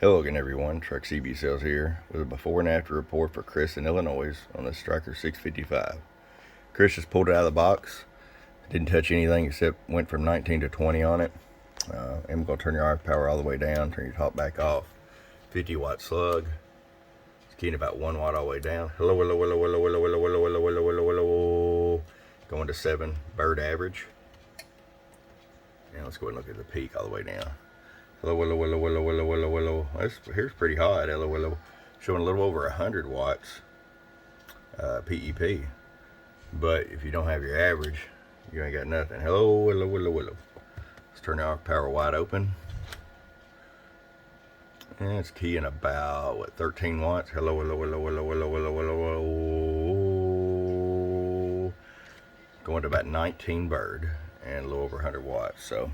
Hello again everyone, Truck CB Sales here with a before and after report for Chris in Illinois on the Stryker 655. Chris just pulled it out of the box, didn't touch anything except went from 19 to 20 on it. I'm going to turn your RF power all the way down, turn your top back off. 50 watt slug, it's keying about 1 watt all the way down. Hello, hello, hello, hello, hello, hello, hello, hello, hello, hello, hello. Going to 7 bird average. Now let's go ahead and look at the peak all the way down. Hello, hello, hello, hello, hello, hello, hello. Here's pretty hot. Hello, hello. Showing a little over 100 watts PEP. But if you don't have your average, you ain't got nothing. Hello, hello, hello, hello. Let's turn our power wide open. And it's keying about, what, 13 watts. Hello, hello, hello, hello, hello, hello, hello, hello. Going to about 19 bird and a little over 100 watts. So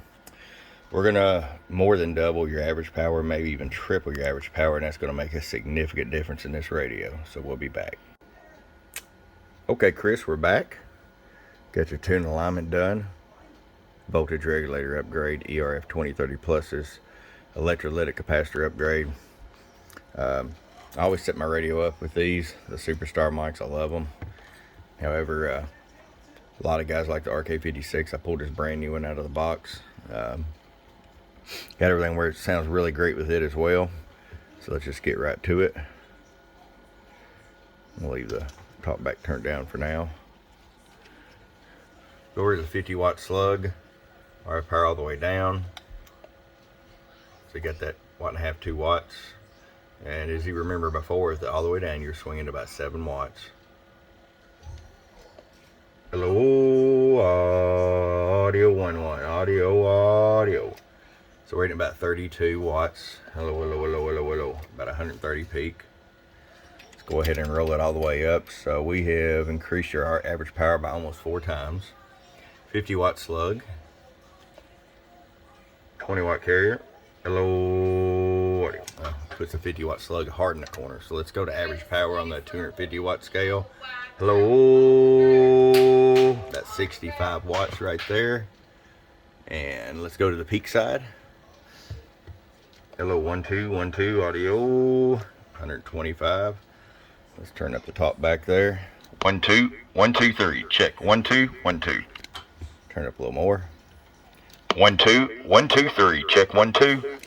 we're gonna more than double your average power, maybe even triple your average power, and that's gonna make a significant difference in this radio. So we'll be back. Okay, Chris, we're back. Got your tune alignment done. Voltage regulator upgrade, ERF 2030 pluses, electrolytic capacitor upgrade. I always set my radio up with these, the Superstar mics. I love them. However, a lot of guys like the RK56. I pulled this brand new one out of the box. Got everything where it sounds really great with it as well. So let's just get right to it. We'll leave the top back turned down for now. Go over to the 50 watt slug. RF power all the way down. So you got that 1.5, 2 watts. And as you remember before, all the way down, you're swinging to about 7 watts. Hello, audio 1-1, audio. So we're at about 32 watts. Hello, hello, hello, hello, hello. About 130 peak. Let's go ahead and roll it all the way up. So we have increased our average power by almost 4 times. 50 watt slug. 20 watt carrier. Hello, audio. Puts a 50 watt slug hard in the corner. So let's go to average power on the 250 watt scale. Hello, that's 65 watts right there. And let's go to the peak side. Hello, 1 2 1 2 audio, 125. Let's turn up the top back there. 1 2 1 2 3 check. 1 2 1 2. Turn up a little more. 1 2 1 2 3 check. 1 2.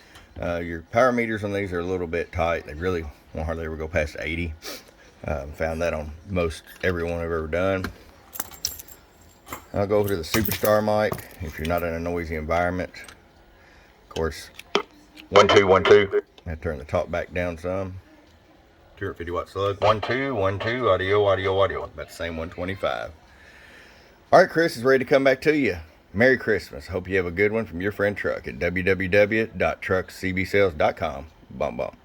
Your power meters on these are a little bit tight. They really won't hardly ever go past 80. Found that on most everyone I've ever done. I'll go over to the Superstar mic if you're not in a noisy environment. Of course, 1 2 1 2. I turn the top back down some. 250 watt slug. 1 2 1 2 audio. About the same 125. All right, Chris is ready to come back to you. Merry Christmas. Hope you have a good one from your friend Truck at www.truckcbsales.com. Bum bum.